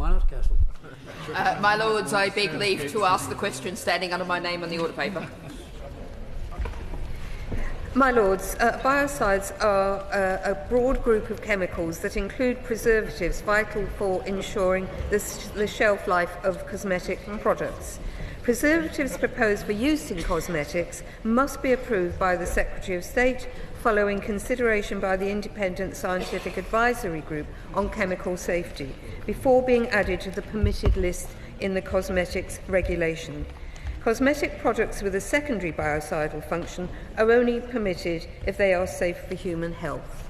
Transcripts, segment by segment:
Why not, Castle? My Lords, I beg leave to ask the question standing under my name on the order paper. My Lords, biocides are a broad group of chemicals that include preservatives vital for ensuring the shelf life of cosmetic products. Preservatives proposed for use in cosmetics must be approved by the Secretary of State following consideration by the Independent Scientific Advisory Group on Chemical Safety before being added to the permitted list in the cosmetics regulation. Cosmetic products with a secondary biocidal function are only permitted if they are safe for human health.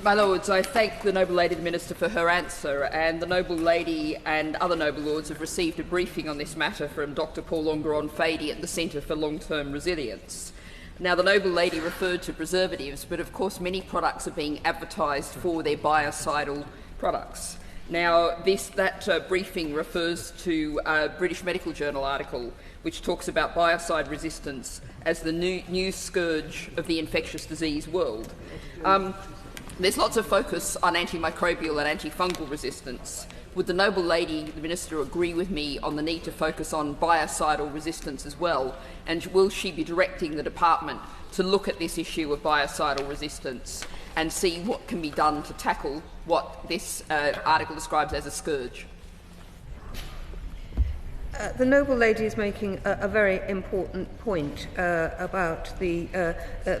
My Lords, I thank the Noble Lady the Minister for her answer, and the Noble Lady and other Noble Lords have received a briefing on this matter from Dr Paul Longeron-Fady at the Centre for Long-Term Resilience. Now, the Noble Lady referred to preservatives, but of course many products are being advertised for their biocidal products. Now, that briefing refers to a British Medical Journal article which talks about biocide resistance as the new scourge of the infectious disease world. There's lots of focus on antimicrobial and antifungal resistance. Would the Noble Lady, the Minister, agree with me on the need to focus on biocidal resistance as well? And will she be directing the Department to look at this issue of biocidal resistance and see what can be done to tackle what this article describes as a scourge? The Noble Lady is making a very important point about the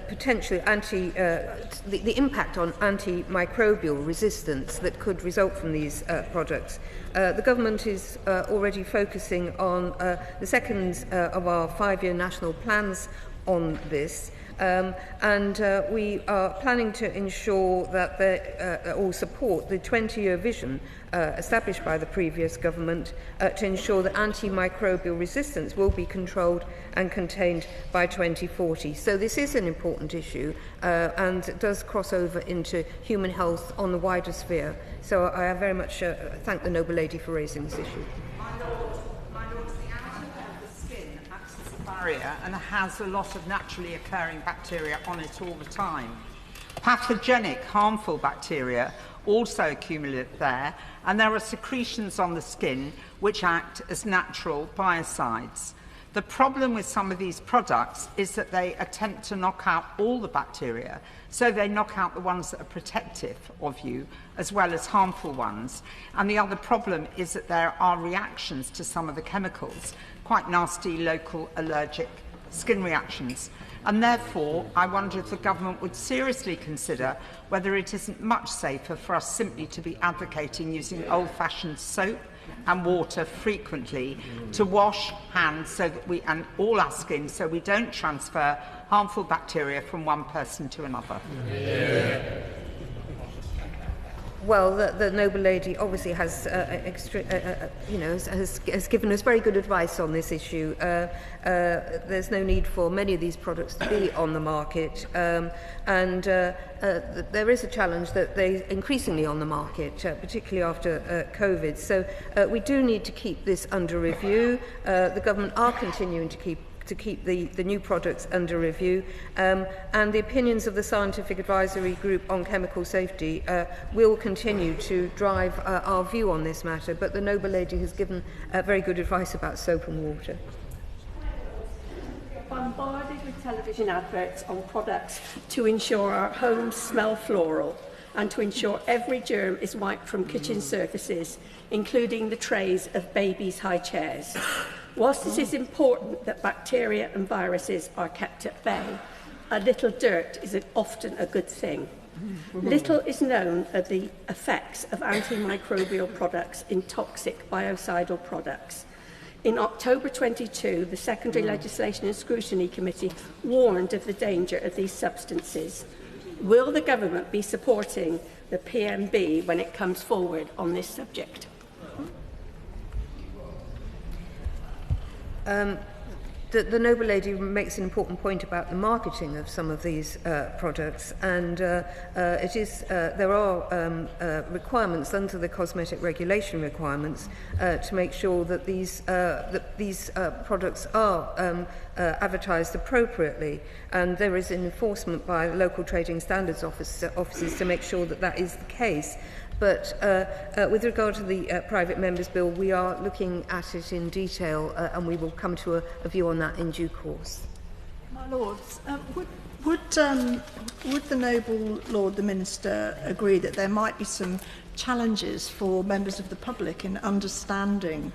potential the impact on antimicrobial resistance that could result from these products. The government is already focusing on the second of our 5-year national plans on this. And we are planning to ensure that or support the 20-year vision established by the previous government to ensure that antimicrobial resistance will be controlled and contained by 2040. So this is an important issue and it does cross over into human health on the wider sphere. So I very much thank the Noble Lady for raising this issue. And has a lot of naturally occurring bacteria on it all the time. Pathogenic, harmful bacteria also accumulate there, and there are secretions on the skin which act as natural biocides. The problem with some of these products is that they attempt to knock out all the bacteria, so they knock out the ones that are protective of you as well as harmful ones. And the other problem is that there are reactions to some of the chemicals, quite nasty local allergic skin reactions. And therefore, I wonder if the government would seriously consider whether it isn't much safer for us simply to be advocating using old-fashioned soap and water frequently to wash hands so that and all our skin, so we don't transfer harmful bacteria from one person to another. Yeah. Well, the Noble Lady obviously has, has given us very good advice on this issue. There's no need for many of these products to be on the market, and there is a challenge that they're increasingly on the market, particularly after COVID. So we do need to keep this under review. The government are continuing to keep the new products under review, and the opinions of the Scientific Advisory Group on Chemical Safety will continue to drive our view on this matter, but the Noble Lady has given very good advice about soap and water. Bombarded with television adverts on products to ensure our homes smell floral and to ensure every germ is wiped from kitchen surfaces, including the trays of babies' high chairs. Whilst it is important that bacteria and viruses are kept at bay, a little dirt is often a good thing. Little is known of the effects of antimicrobial products in toxic biocidal products. In October 22, the Secondary Legislation and Scrutiny Committee warned of the danger of these substances. Will the government be supporting the PMB when it comes forward on this subject? The Noble Lady makes an important point about the marketing of some of these products, and there are requirements under the cosmetic regulation requirements to make sure that these products are advertised appropriately, and there is an enforcement by local trading standards offices to make sure that that is the case. But with regard to the private members' bill, we are looking at it in detail, and we will come to a view on that in due course. My Lords, would the noble Lord the Minister agree that there might be some challenges for members of the public in understanding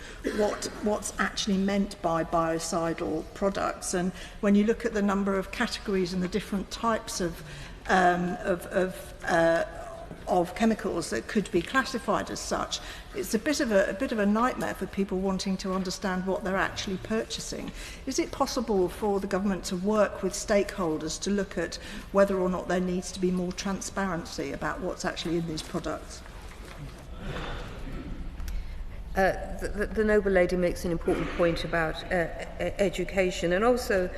what's actually meant by biocidal products? And when you look at the number of categories and the different types of chemicals that could be classified as such, it's a bit of a nightmare for people wanting to understand what they're actually purchasing. Is it possible for the government to work with stakeholders to look at whether or not there needs to be more transparency about what's actually in these products? The noble lady makes an important point about education, and also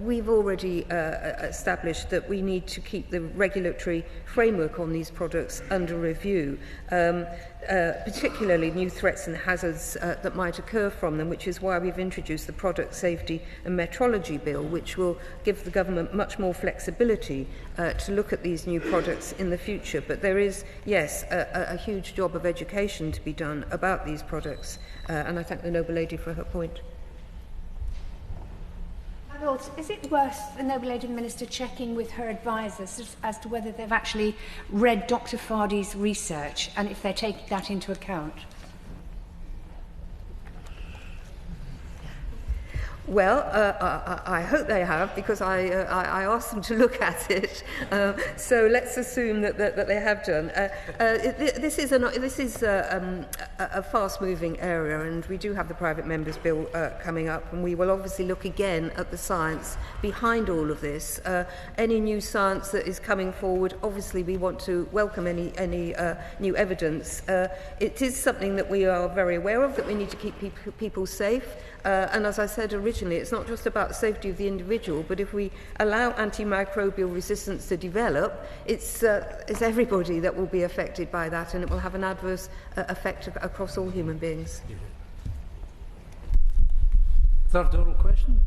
we've already established that we need to keep the regulatory framework on these products under review, particularly new threats and hazards that might occur from them, which is why we've introduced the Product Safety and Metrology Bill, which will give the government much more flexibility to look at these new products in the future. But there is, yes, a huge job of education to be done about these products, and I thank the noble lady for her point. My Lords, is it worth the noble lady minister checking with her advisors as to whether they've actually read Dr. Fardy's research and if they're taking that into account? Well, I hope they have, because I asked them to look at it. So let's assume that they have done. This is a fast-moving area, and we do have the private members' bill coming up, and we will obviously look again at the science behind all of this. Any new science that is coming forward, obviously we want to welcome any new evidence. It is something that we are very aware of, that we need to keep people safe. And as I said originally, it's not just about the safety of the individual, but if we allow antimicrobial resistance to develop, it's everybody that will be affected by that, and it will have an adverse effect across all human beings. Third oral question.